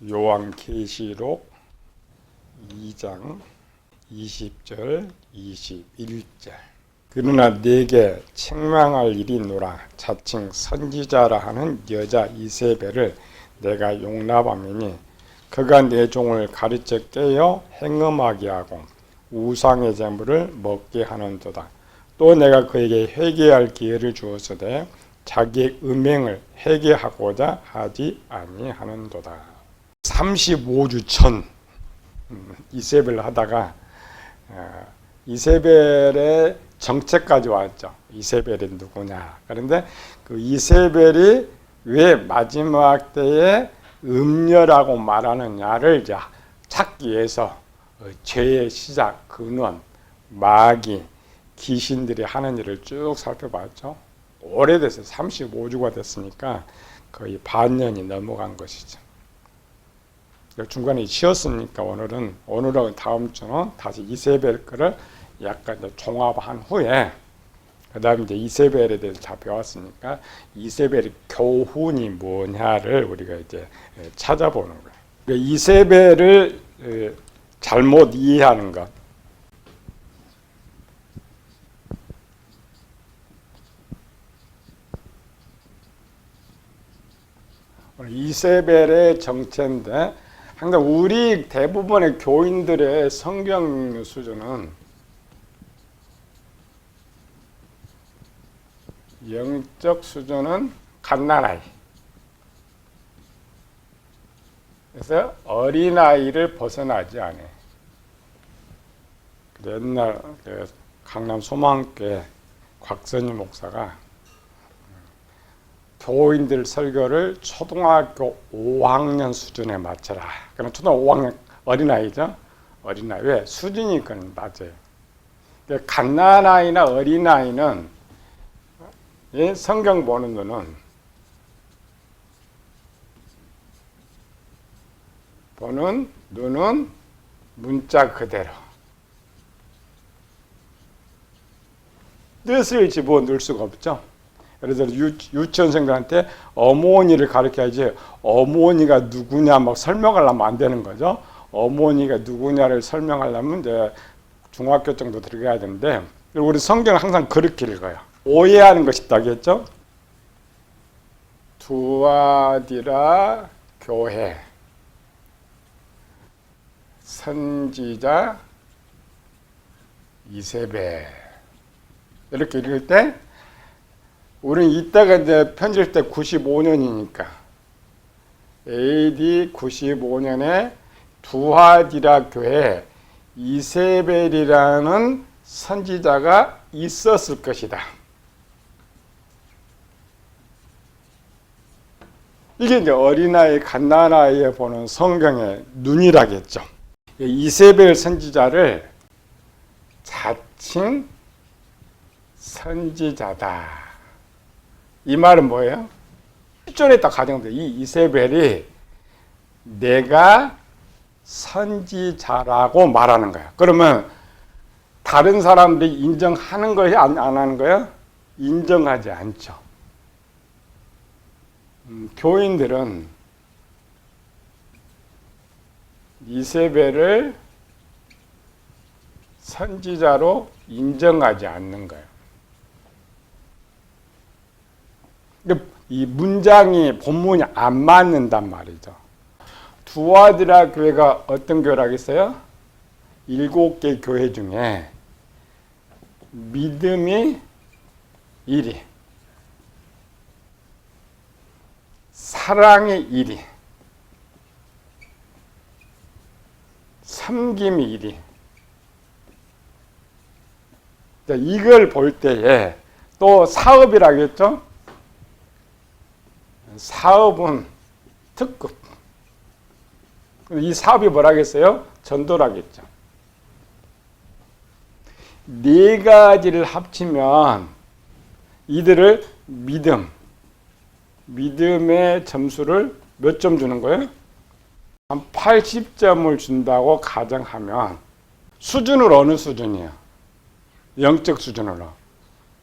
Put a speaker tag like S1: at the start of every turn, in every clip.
S1: 요한계시록 2장 20절 21절 그러나 내게 책망할 일이 있노라. 자칭 선지자라 하는 여자 이세벨을 내가 용납하매니 그가 내 종을 가르쳐 깨어 행음하게 하고 우상의 제물을 먹게 하는도다. 또 내가 그에게 회개할 기회를 주었으되 자기의 음행을 회개하고자 하지 아니하는도다. 35주 전 이세벨을 하다가 이세벨의 정체까지 왔죠. 이세벨이 누구냐. 그런데 그 이세벨이 왜 마지막 때에 음녀라고 말하느냐를 이제 찾기 위해서 죄의 시작, 근원, 마귀, 귀신들이 하는 일을 쭉 살펴봤죠. 오래됐어요. 35주가 됐으니까 거의 반년이 넘어간 것이죠. 중간에 쉬었으니까 오늘하고 다음 주는 다시 이세벨 거를 약간 종합한 후에 그 다음에 이제 이세벨에 대해서 잘 배웠으니까 이세벨의 교훈이 뭐냐를 우리가 이제 찾아보는 거예요. 이세벨을 잘못 이해하는 것. 이세벨의 정체인데 항상 우리 대부분의 교인들의 성경 수준은 영적 수준은 갓난아이. 그래서 어린아이를 벗어나지 않아. 옛날 강남 소망교회 곽선희 목사가 교인들 설교를 초등학교 5학년 수준에 맞춰라. 그럼 초등학교 5학년 어린아이죠. 어린아이. 왜? 수준이 그건 낮아요. 갓난아이나 어린아이는 성경 보는 눈은 문자 그대로 뜻을 집어넣을 수가 없죠. 예를 들어 유치원생들한테 어머니를 가르쳐야지 어머니가 누구냐 막 설명하려면 안 되는 거죠. 어머니가 누구냐를 설명하려면 이제 중학교 정도 들어가야 되는데 우리 성경을 항상 그렇게 읽어요. 오해하는 것이 있다고 했죠. 두아디라 교회 선지자 이세벨 이렇게 읽을 때 우리는 이따가 이제 편지할 때 95년이니까 AD 95년에 두아디라 교회 이세벨이라는 선지자가 있었을 것이다. 이게 이제 어린아이, 갓난아이에 보는 성경의 눈이라겠죠. 이세벨 선지자를 자칭 선지자다. 이 말은 뭐예요? 10절에 딱 가정돼. 이 이세벨이 내가 선지자라고 말하는 거야. 그러면 다른 사람들이 인정하는 거예요? 안 하는 거예요? 인정하지 않죠. 교인들은 이세벨을 선지자로 인정하지 않는 거예요. 이 문장이 본문이 안 맞는단 말이죠. 두아디라 교회가 어떤 교회라고 했어요? 7개 교회 중에 믿음이 1위, 사랑이 1위, 섬김이 1위. 이걸 볼 때에 또 사업이라고 했죠? 사업은 특급. 이 사업이 뭐라고 했어요? 전도라고 했죠. 네 가지를 합치면 이들을 믿음의 점수를 몇 점 주는 거예요? 한 80점을 준다고 가정하면 수준은 어느 수준이에요? 영적 수준으로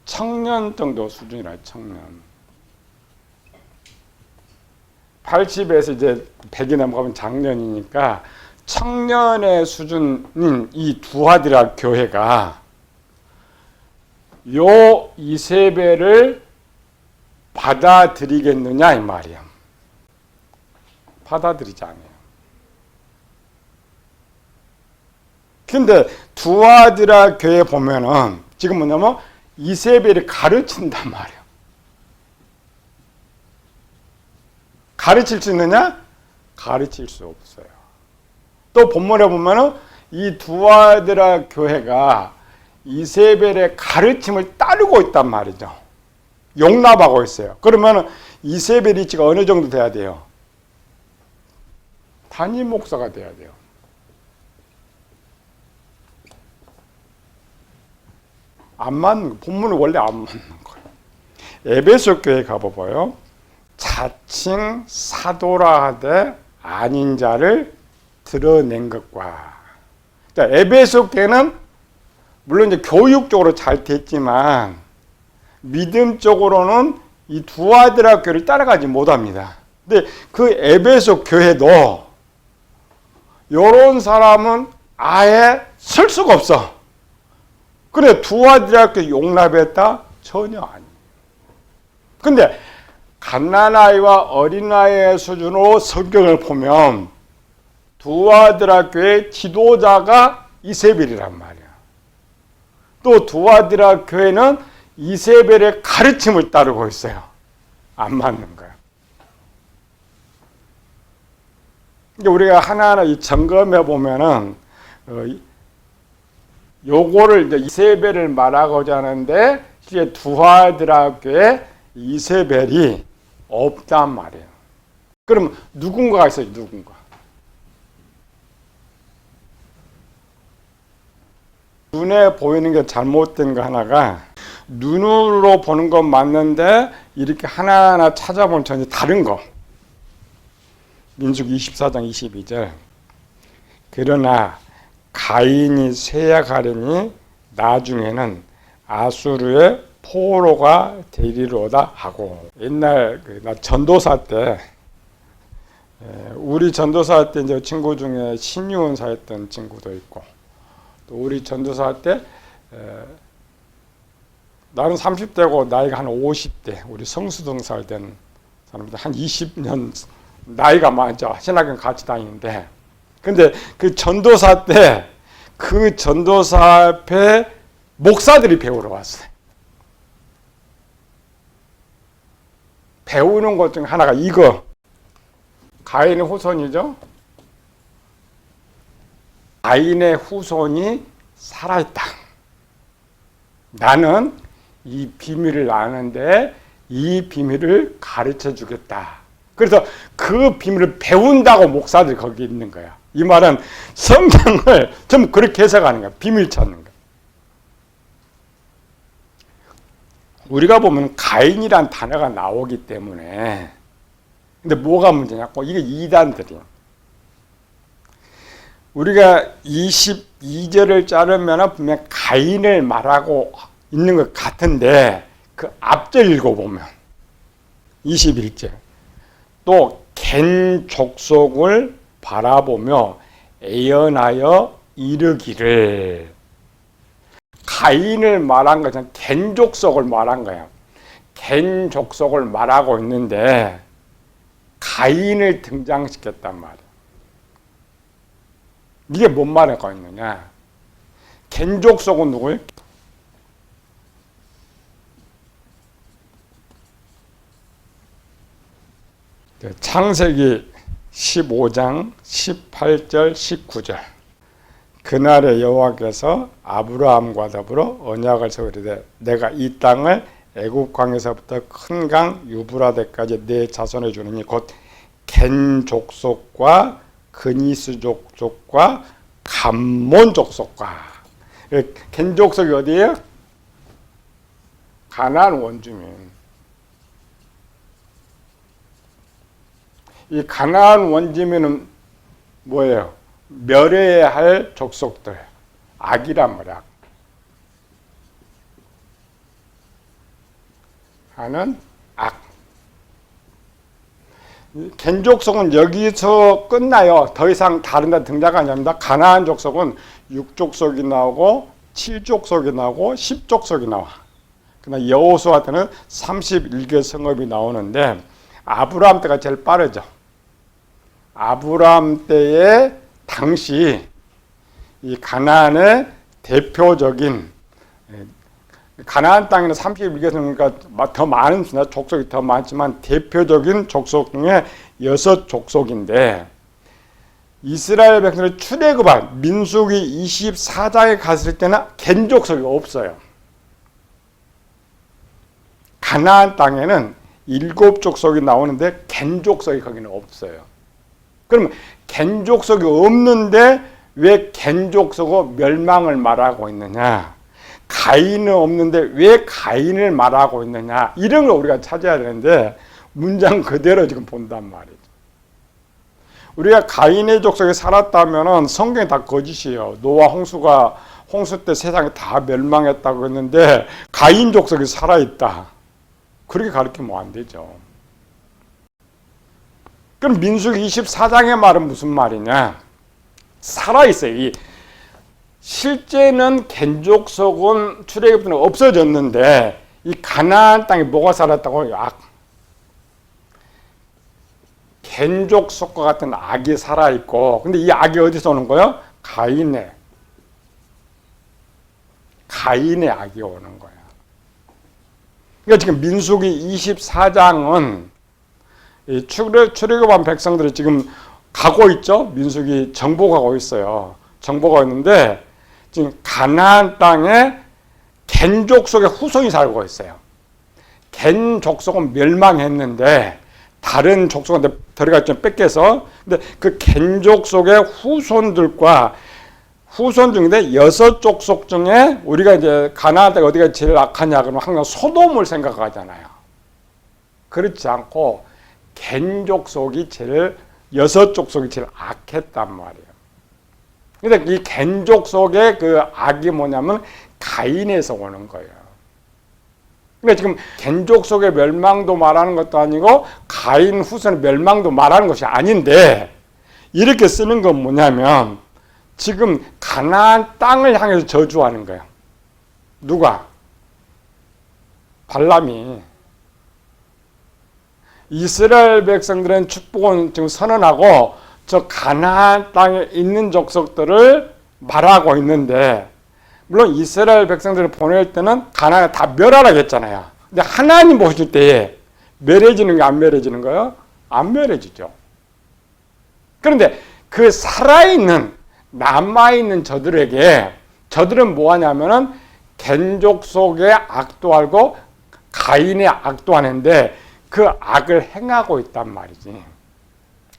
S1: 청년 정도 수준이라 청년. 80에서 이제 100이 넘어가면 장년이니까 청년의 수준인 이 두하디라 교회가 요 이세벨을 받아들이겠느냐 이 말이야. 받아들이지 않아요. 근데 두아디라 교회 보면은 지금 뭐냐면 이세벨이 가르친단 말이야. 가르칠 수 있느냐? 가르칠 수 없어요. 또 본문에 보면은 이 두아디라 교회가 이세벨의 가르침을 따르고 있단 말이죠. 용납하고 있어요. 그러면 이세벨 위치가 어느 정도 돼야 돼요? 담임 목사가 돼야 돼요. 안 맞는 거. 본문은 원래 안 맞는 거예요. 에베소 교회 가봐봐요. 자칭 사도라 하되 아닌 자를 드러낸 것과. 자, 에베소 교회는 물론 이제 교육적으로 잘 됐지만 믿음적으로는 이 두아디라 교회를 따라가지 못합니다. 근데 그 에베소 교회도 이런 사람은 아예 쓸 수가 없어. 그래 두아디라 교회 용납했다? 전혀 아니에요. 근데 갓난아이와 어린아이의 수준으로 성경을 보면 두아디라 교회 지도자가 이세벨이란 말이야. 또 두아디라 교회는 이세벨의 가르침을 따르고 있어요. 안 맞는 거야. 우리가 하나하나 이 점검해 보면은 요거를 이제 이세벨을 말하고자 하는데 이제 두아디라 교회 이세벨이 없단 말이에요. 그럼 누군가가 있어요. 누군가. 눈에 보이는 게 잘못된 거 하나가 눈으로 보는 건 맞는데 이렇게 하나하나 찾아보면 전혀 다른 거. 민수기 24장 22절. 그러나 가인이 쇠약하려니 나중에는 아수르의 포로가 되리로다 하고. 옛날 나 전도사 때 우리 전도사 때 이제 친구 중에 신유원사 했던 친구도 있고 또 우리 전도사 때 나는 30대고 나이가 한 50대 우리 성수동사 할 때는 사람들 한 20년 나이가 많죠. 신학교 같이 다니는데 근데 그 전도사 때 그 전도사 앞에 목사들이 배우러 왔어요. 배우는 것 중 하나가 이거 가인의 후손이죠. 가인의 후손이 살아있다. 나는 이 비밀을 아는데 이 비밀을 가르쳐 주겠다. 그래서 그 비밀을 배운다고 목사들이 거기 있는 거야. 이 말은 성경을 좀 그렇게 해석하는 거야. 비밀 찾는 거야. 우리가 보면 가인이란 단어가 나오기 때문에 근데 뭐가 문제냐고 이게 이단들이야. 우리가 22절을 자르면 분명 가인을 말하고 있는 것 같은데 그 앞절 읽어보면 21절 또 갠 족속을 바라보며 애연하여 이르기를 가인을 말한 것은 갠 족속을 말한 거야. 갠 족속을 말하고 있는데 가인을 등장시켰단 말이야. 이게 뭔 말하고 있느냐? 갠 족속은 누구예요? 창세기 15장 18절 19절 그날에 여호와께서 아브라함과 더불어 언약을 세우리되 내가 이 땅을 애굽 강에서부터 큰 강 유브라데까지 내 자손에 주느니 곧 겐 족속과 그니스 족속과 감몬 족속과 겐 족속이 어디예요? 가나안 원주민. 이 가나안 원주민은 뭐예요? 멸해야 할 족속들. 악이란 말이야. 하는 악. 겐 족속은 여기서 끝나요. 더 이상 다른 데 등장하지 않습니다. 가나안 족속은 6족속이 나오고 7족속이 나오고 10족속이 나와. 그러나 여호수아 때는 31개 성읍이 나오는데 아브라함 때가 제일 빠르죠. 아브라함 때에 당시 이 가나안의 대표적인 가나안 땅에는 31개 성이니까 더 많은 족속이 더 많지만 대표적인 족속 중에 6족속인데 이스라엘 백성들이 출애굽한 민수기 24장에 갔을 때는 겐 족속이 없어요. 가나안 땅에는 7족속이 나오는데 겐 족속이 거기는 없어요. 그러면 겐 족속이 없는데 왜 겐 족속은 멸망을 말하고 있느냐? 가인은 없는데 왜 가인을 말하고 있느냐? 이런 걸 우리가 찾아야 되는데 문장 그대로 지금 본단 말이죠. 우리가 가인의 족속에 살았다면 성경이 다 거짓이에요. 노아 홍수가 홍수 때 세상이 다 멸망했다고 했는데 가인 족속이 살아있다. 그렇게 가르치면 안 되죠. 그럼 민수기 24장의 말은 무슨 말이냐? 살아있어요. 실제는 겐 족속은 출애굽 때는 없어졌는데 이 가나안 땅에 뭐가 살았다고요? 겐 족속과 같은 악이 살아있고, 근데 이 악이 어디서 오는 거예요? 가인의 악이 오는 거예요. 그러니까 지금 민수기 24장은 출애굽한 백성들이 지금 가고 있죠. 민수기 정복하고 있어요. 정복하고 있는데 지금 가나안 땅에 겐 족속의 후손이 살고 있어요. 겐 족속은 멸망했는데 다른 족속한테 들어가 좀 뺏겨서, 근데 그 겐 족속의 후손들과 후손 중인데 6족속 중에 우리가 이제 가나안 땅이 어디가 제일 악하냐 그러면 항상 소돔을 생각하잖아요. 그렇지 않고 겐 족속이 제일 6족속이 제일 악했단 말이에요. 근데 이 겐 족속의 그 악이 뭐냐면 가인에서 오는 거예요. 그러니까 지금 겐 족속의 멸망도 말하는 것도 아니고 가인 후손의 멸망도 말하는 것이 아닌데 이렇게 쓰는 건 뭐냐면 지금 가나안 땅을 향해서 저주하는 거예요. 누가? 발람이. 이스라엘 백성들은 축복은 지금 선언하고 저 가나안 땅에 있는 족속들을 말하고 있는데, 물론 이스라엘 백성들을 보낼 때는 가나안에 다 멸하라고 했잖아요. 근데 하나님 보실 때에 멸해지는 게 안 멸해지는 거예요? 안 멸해지죠. 그런데 그 살아있는 남아있는 저들은 뭐 하냐면은 겐 족속의 악도 알고 가인의 악도 하는데 그 악을 행하고 있단 말이지.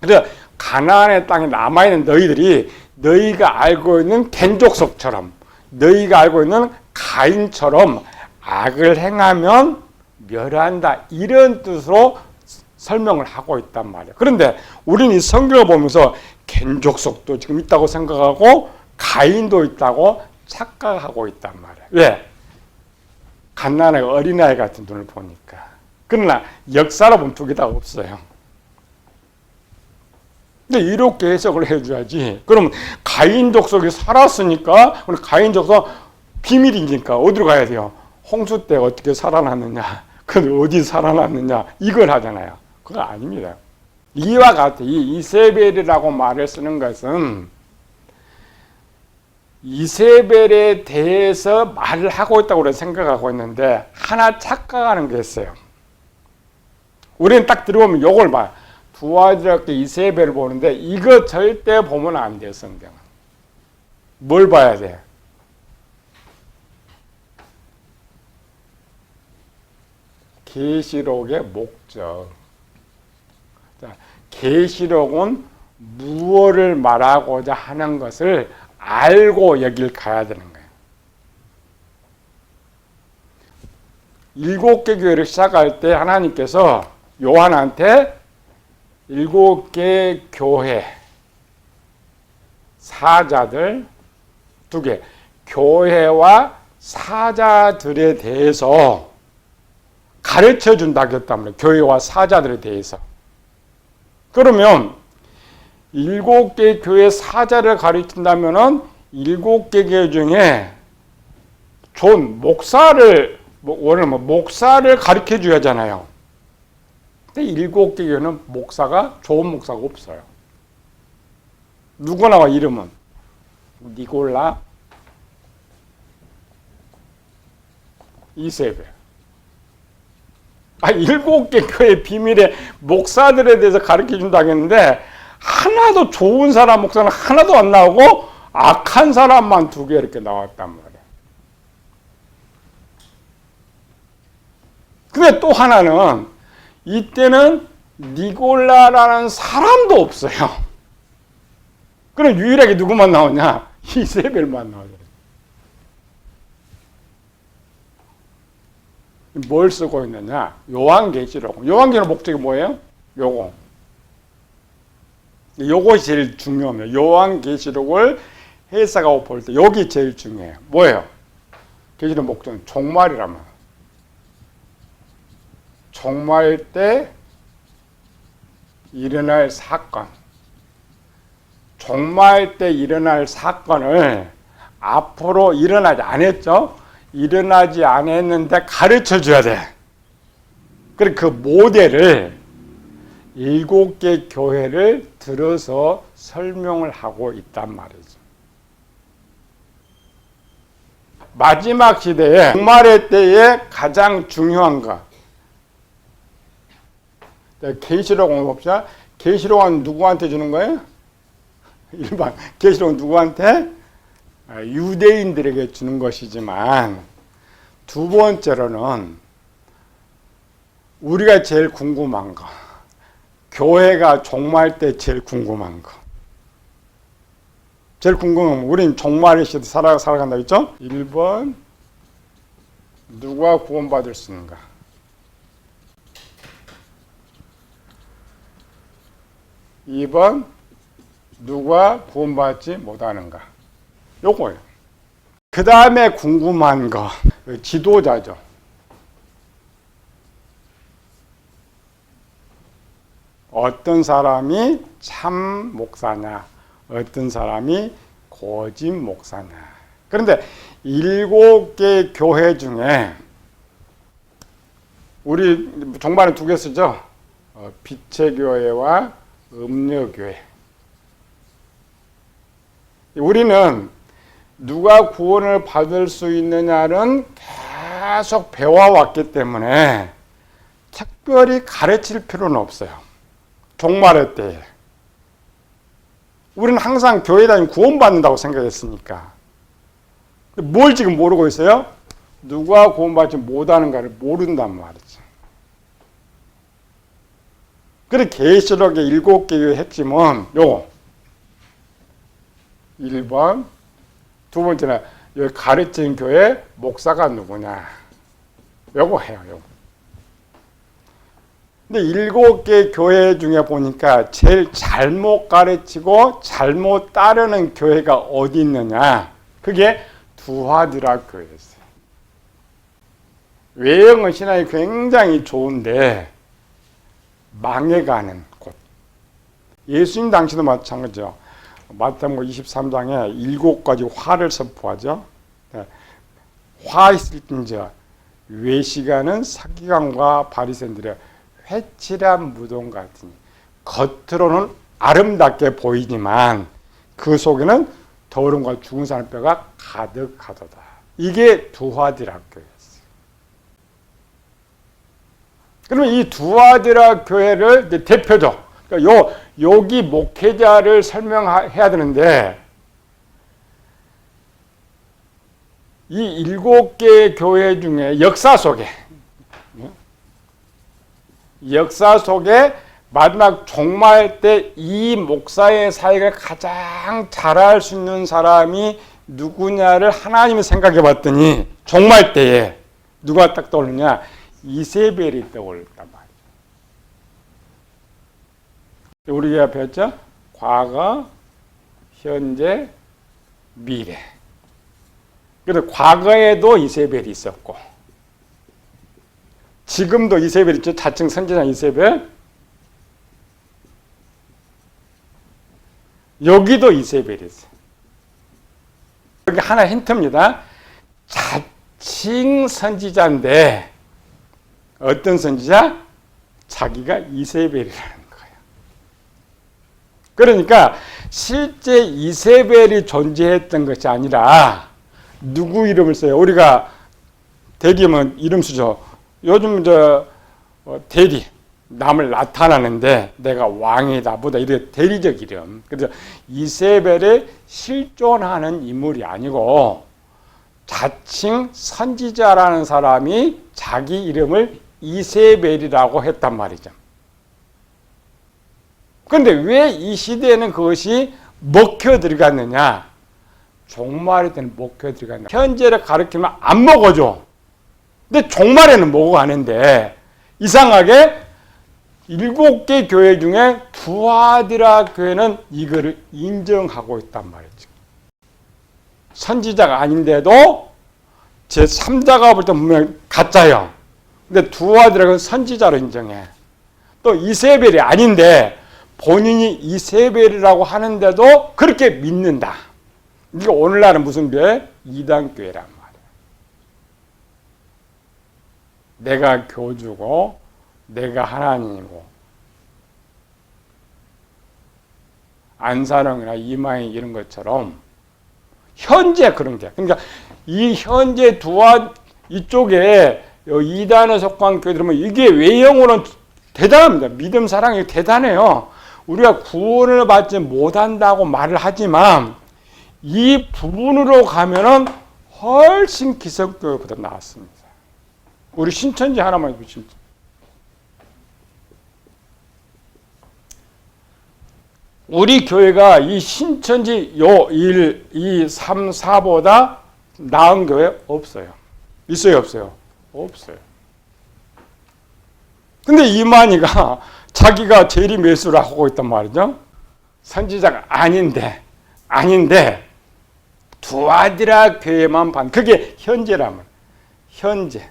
S1: 그래서 가나안의 땅에 남아있는 너희들이 너희가 알고 있는 겐 족속처럼 너희가 알고 있는 가인처럼 악을 행하면 멸한다. 이런 뜻으로 설명을 하고 있단 말이에요. 그런데 우리는 이 성경을 보면서 겐 족속도 지금 있다고 생각하고 가인도 있다고 착각하고 있단 말이에요. 왜? 갓난아이 어린아이 같은 눈을 보니까. 그러나 역사로 보면 두 개 다 없어요. 근데 이렇게 해석을 해줘야지. 그럼 가인 족속이 살았으니까 우리 가인 족속 비밀이니까 어디로 가야 돼요? 홍수 때 어떻게 살아났느냐, 그 어디 살아났느냐 이걸 하잖아요. 그거 아닙니다. 이와 같이 이 이세벨이라고 말을 쓰는 것은 이세벨에 대해서 말을 하고 있다고 우리가 생각하고 있는데 하나 착각하는 게 있어요. 우리는 딱 들어보면 요걸 봐요. 두 아들에게 이세벨을 보는데 이거 절대 보면 안 돼요. 성경은. 뭘 봐야 돼? 계시록의 목적. 계시록은 무엇을 말하고자 하는 것을 알고 여길 가야 되는 거예요. 7개 교회를 시작할 때 하나님께서 요한한테 7개 교회 사자들 2개 교회와 사자들에 대해서 가르쳐 준다고 했단 말이에요. 교회와 사자들에 대해서. 그러면 7개 교회 사자를 가르친다면은 7개 교회 중에 좋은 목사를 목사를 가르쳐 줘야 하잖아요. 근데 7개 교회는 좋은 목사가 없어요. 누구 나와 이름은? 니골라, 이세벨. 7개 교회 비밀의 목사들에 대해서 가르쳐 준다고 했는데 하나도 좋은 사람 목사는 하나도 안 나오고 악한 사람만 2개 이렇게 나왔단 말이에요. 근데 또 하나는 이때는 니골라라는 사람도 없어요. 그럼 유일하게 누구만 나오냐? 이세벨만 나오죠. 뭘 쓰고 있느냐? 요한계시록. 요한계시록 목적이 뭐예요? 요것이 제일 중요합니다. 요한계시록을 해석하고 볼 때 여기 제일 중요해요. 뭐예요? 계시록 목적은 종말이란 말이에요. 종말 때 일어날 사건. 종말 때 일어날 사건을 앞으로 일어나지 않았죠? 일어나지 않았는데 가르쳐 줘야 돼. 그래 그 모델을 7개 교회를 들어서 설명을 하고 있단 말이죠. 마지막 시대에 종말의 때에 가장 중요한 것. 계시록을 봅시다. 계시록은 누구한테 주는 거예요? 일반 계시록은 누구한테? 유대인들에게 주는 것이지만 두 번째로는 우리가 제일 궁금한 거, 교회가 종말 때 제일 궁금한 거. 제일 궁금한 거, 우린 종말의 시대 살아간다 했죠? 1번, 누가 구원받을 수 있는가? 2번, 누가 구원받지 못하는가? 요거예요. 그 다음에 궁금한 거, 지도자죠. 어떤 사람이 참 목사냐, 어떤 사람이 거짓 목사냐. 그런데 7개 교회 중에 우리 종말은 2개 쓰죠. 빛의 교회와 음료 교회. 우리는 누가 구원을 받을 수 있느냐는 계속 배워왔기 때문에 특별히 가르칠 필요는 없어요. 종말의 때에. 우리는 항상 교회 다니면 구원받는다고 생각했으니까. 뭘 지금 모르고 있어요? 누가 구원받지 못하는가를 모른단 말이죠. 그래서 계시록의 7개의 핵심은 요거. 1번. 두 번째는 여기 가르친 교회 목사가 누구냐. 요거 해요. 요거. 근데 7개 교회 중에 보니까 제일 잘못 가르치고 잘못 따르는 교회가 어디 있느냐. 그게 두아디라 교회였어요. 외형은 신앙이 굉장히 좋은데 망해가는 곳. 예수님 당시도 마찬가지죠. 마태복음 23장에 7가지 화를 선포하죠. 화 있을 때 이제 외시가는 서기관과 바리새인들의 회칠한 무덤 같으니 겉으로는 아름답게 보이지만 그 속에는 더러움과 죽은 사람 뼈가 가득하도다. 이게 두아디라 교회였어요. 그러면 이 두아디라 교회를 이제 대표죠. 그러니까 여기 목회자를 설명해야 되는데 이 7개 교회 중에 역사 속에 마지막 종말 때 이 목사의 사역을 가장 잘할 수 있는 사람이 누구냐를 하나님이 생각해 봤더니 종말 때에 누가 딱 떠오르냐? 이세벨이 떠올랐단 말이에요. 우리가 배웠죠? 과거, 현재, 미래. 그래서 과거에도 이세벨이 있었고 지금도 이세벨 있죠. 자칭 선지자 이세벨. 여기도 이세벨이 있어요. 여기 하나 힌트입니다. 자칭 선지자인데 어떤 선지자? 자기가 이세벨이라는 거예요. 그러니까 실제 이세벨이 존재했던 것이 아니라 누구 이름을 써요? 우리가 대리면 이름 쓰죠. 요즘 대리 남을 나타나는데 내가 왕이다 보다 이렇게 대리적 이름. 그래서 이세벨에 실존하는 인물이 아니고 자칭 선지자라는 사람이 자기 이름을 이세벨이라고 했단 말이죠. 그런데 왜 이 시대에는 그것이 먹혀 들어갔느냐? 종말에 때는 먹혀 들어갔느냐? 현재를 가리키면 안 먹어줘. 근데 종말에는 먹어가는데 이상하게 7개 교회 중에 두아디라 교회는 이거를 인정하고 있단 말이죠. 선지자가 아닌데도 제3자가 볼 때 분명히 가짜예요. 근데 두아디라는 선지자로 인정해. 또 이세벨이 아닌데 본인이 이세벨이라고 하는데도 그렇게 믿는다. 이게 오늘날은 무슨 교회? 이단교회란 말이에요. 내가 교주고 내가 하나님이고 안사령이나 이마이 이런 것처럼 현재 그런 게. 그러니까 이 현재 이쪽에 이단에 속한 교회들은 이게 외형으로는 대단합니다. 믿음 사랑이 대단해요. 우리가 구원을 받지 못한다고 말을 하지만 이 부분으로 가면은 훨씬 기성교회보다 나았습니다. 우리 신천지 하나만 보시면 우리 교회가 이 신천지 1, 2, 3, 4보다 나은 교회 없어요. 있어요, 없어요? 없어요. 근데 이만희가 자기가 재림예수를 하고 있단 말이죠. 선지자가 아닌데 두아디라 교회만 그게 현재라면 현재.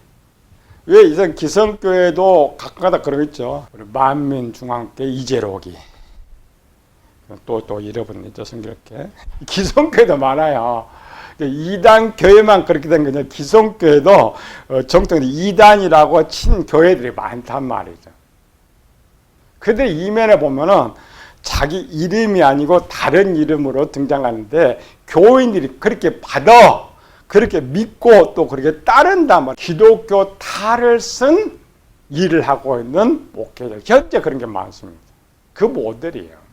S1: 왜 이전 기성교회도 가끔가다 그러겠죠. 우리 만민중앙교회 이재록이 또 잃어버렸죠, 성경교회. 기성교회도 많아요. 이단 교회만 그렇게 된 거냐. 기성교회도 정통적으로 이단이라고 친 교회들이 많단 말이죠. 그들 이면에 보면은 자기 이름이 아니고 다른 이름으로 등장하는데 교인들이 그렇게 받아, 그렇게 믿고 또 그렇게 따른단 말이에요. 기독교 탈을 쓴 일을 하고 있는 목회자, 현재 그런 게 많습니다. 그 모델이에요.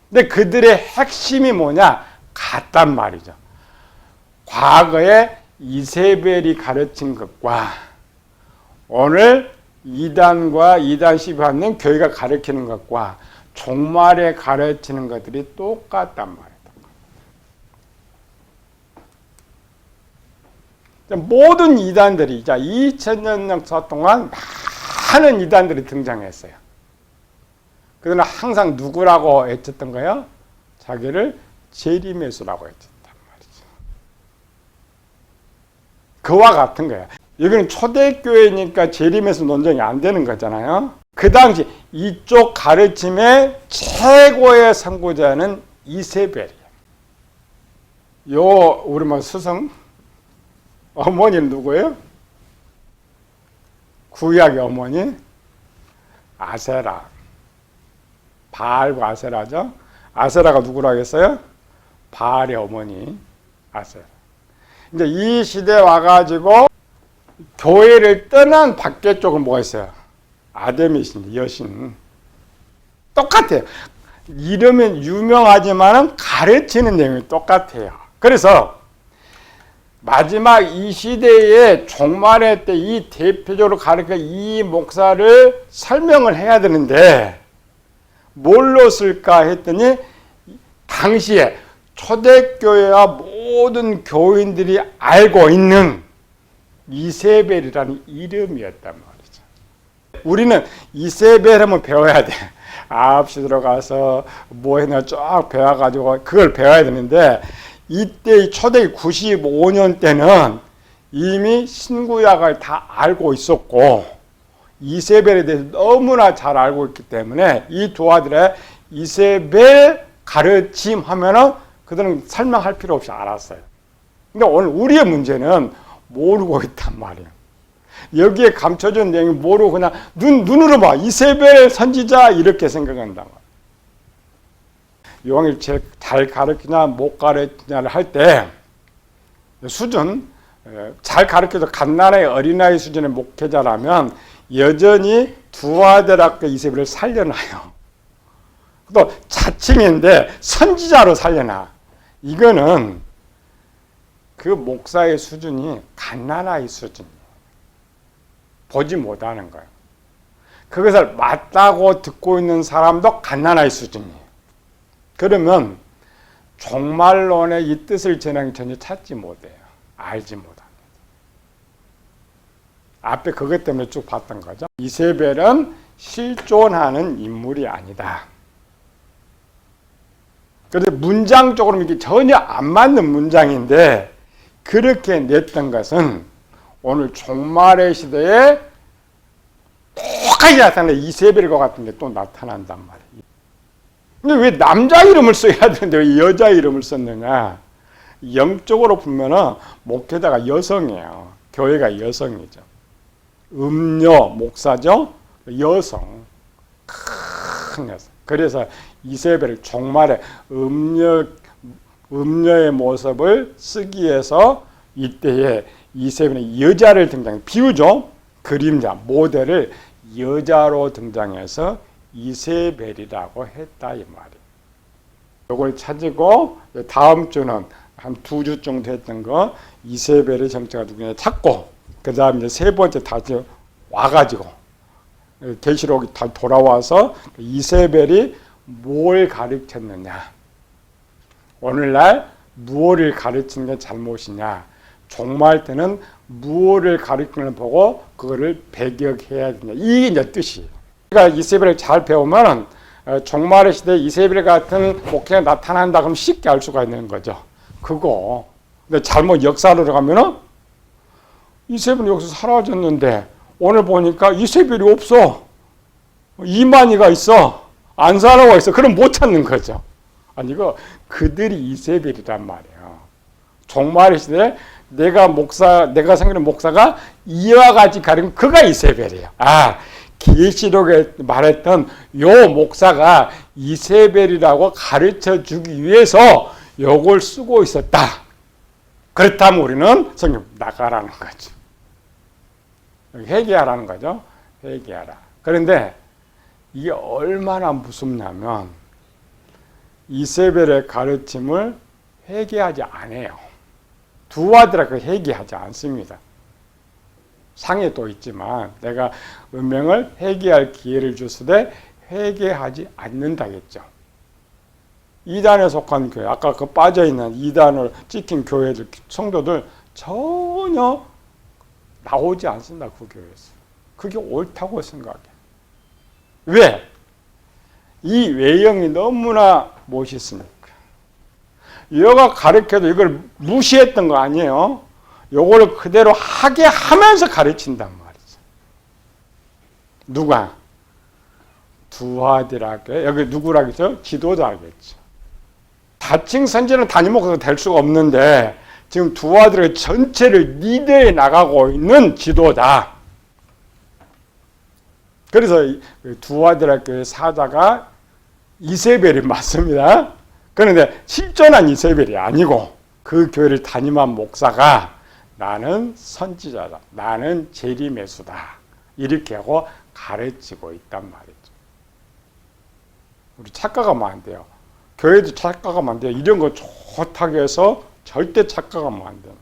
S1: 근데 그들의 핵심이 뭐냐? 같단 말이죠. 과거에 이세벨이 가르친 것과 오늘 이단과 이단 시비하는 교회가 가르치는 것과 종말에 가르치는 것들이 똑같단 말이에요. 모든 이단들이 2000년 역사 동안 많은 이단들이 등장했어요. 그러나 항상 누구라고 외쳤던 거예요? 자기를 재림예수라고 외쳤단 말이죠. 그와 같은 거예요. 여기는 초대교회니까 재림예수 논쟁이 안 되는 거잖아요. 그 당시 이쪽 가르침의 최고의 선구자는 이세벨이에요. 우리 스승 어머니는 누구예요? 구약의 어머니 아세라. 바알과 아세라죠. 아세라가 누구라고 했어요? 바알의 어머니 아세라. 이제 이 시대에 와가지고 교회를 떠난 밖에 쪽은 뭐가 있어요? 아데미신, 여신. 똑같아요. 이름은 유명하지만 가르치는 내용이 똑같아요. 그래서 마지막 이 시대의 종말의 때 이 대표적으로 가르쳐 이 목사를 설명을 해야 되는데 뭘로 쓸까 했더니 당시에 초대교회와 모든 교인들이 알고 있는 이세벨이라는 이름이었단 말이죠. 우리는 이세벨 하면 배워야 돼. 앞시 들어가서 뭐 했나 쫙 배워가지고 그걸 배워야 되는데 이때 초대기 95년 때는 이미 신구약을 다 알고 있었고 이세벨에 대해서 너무나 잘 알고 있기 때문에 이 두 아들의 이세벨 가르침 하면은 그들은 설명할 필요 없이 알았어요. 근데 오늘 우리의 문제는 모르고 있단 말이에요. 여기에 감춰진 내용이 모르고 그냥 눈으로 봐. 이세벨 선지자 이렇게 생각한단 말이에요. 요한이 제일 잘 가르치냐 못 가르치냐를 할 때 수준, 잘 가르쳐도 갓난아기 어린아이 수준의 목회자라면 여전히 두 아들 앞에 이세벨을 살려놔요. 또 자칭인데 선지자로 살려놔. 이거는 그 목사의 수준이 갓난아기 수준이에요. 보지 못하는 거예요. 그것을 맞다고 듣고 있는 사람도 갓난아기 수준이에요. 그러면 종말론의 이 뜻을 전하기 전혀 찾지 못해요. 알지 못합니다. 앞에 그것 때문에 쭉 봤던 거죠. 이세벨은 실존하는 인물이 아니다. 그래서 문장적으로 이게 전혀 안 맞는 문장인데 그렇게 냈던 것은 오늘 종말의 시대에 똑같이 나타나는 이세벨과 같은 게 또 나타난단 말이에요. 근데 왜 남자 이름을 써야 되는데 왜 여자 이름을 썼느냐? 영적으로 보면은 목회자가 여성이에요. 교회가 여성이죠. 음녀 목사죠. 여성. 큰 여성. 그래서 이세벨 종말에 음녀의 모습을 쓰기 위해서 이때에 이세벨은 여자를 등장, 비유죠. 그림자, 모델을 여자로 등장해서 이세벨이라고 했다 이 말이에요. 이걸 찾고 다음 주는 한 2주 정도 했던 거 이세벨의 정체가 누구냐 찾고 그 다음 이제 세 번째 다시 와가지고 계시록이 다 돌아와서 이세벨이 뭘 가르쳤느냐, 오늘날 무엇을 가르치는 게 잘못이냐, 종말 때는 무엇을 가르치는 보고 그거를 배격해야 되냐, 이게 이제 뜻이에요. 그러니까 이세벨을 잘 배우면 종말의 시대에 이세벨 같은 목회가 나타난다 그러면 쉽게 알 수가 있는 거죠. 그거. 근데 잘못 역사로 들어가면은 이세벨이 여기서 사라졌는데 오늘 보니까 이세벨이 없어. 이만희가 있어. 안사라가 있어. 그럼 못 찾는 거죠. 아니 이거 그들이 이세벨이란 말이에요. 종말의 시대에 내가 생기는 목사가 이와 같이 가르치면 그가 이세벨이에요. 계시록에 말했던 요 목사가 이세벨이라고 가르쳐 주기 위해서 요걸 쓰고 있었다. 그렇다면 우리는 성경 나가라는 거죠. 회개하라는 거죠. 회개하라. 그런데 이게 얼마나 무섭냐면 이세벨의 가르침을 회개하지 않아요. 두 아들에게 회개하지 않습니다. 상에 또 있지만 내가 운명을 회개할 기회를 줬을 때 회개하지 않는다겠죠. 이단에 속한 교회, 아까 그 빠져있는 이단을 찍힌 교회들, 성도들 전혀 나오지 않습니다. 그 교회에서. 그게 옳다고 생각해. 왜? 이 외형이 너무나 멋있으니까. 여가 가르쳐도 이걸 무시했던 거 아니에요. 요걸 그대로 하게 하면서 가르친단 말이죠. 누가? 두 아들에게, 여기 누구라겠죠? 지도자겠죠. 자칭 선지자는 담임 목사가 될 수가 없는데 지금 두 아들에게 전체를 리드해 나가고 있는 지도자. 그래서 두 아들에게 사자가 이세벨이 맞습니다. 그런데 실존한 이세벨이 아니고 그 교회를 담임한 목사가 나는 선지자다. 나는 재림의수다. 이렇게 하고 가르치고 있단 말이죠. 우리 착각하면 안 돼요. 교회도 착각하면 안 돼요. 이런 거 좋다고 해서 절대 착각하면 안 돼요.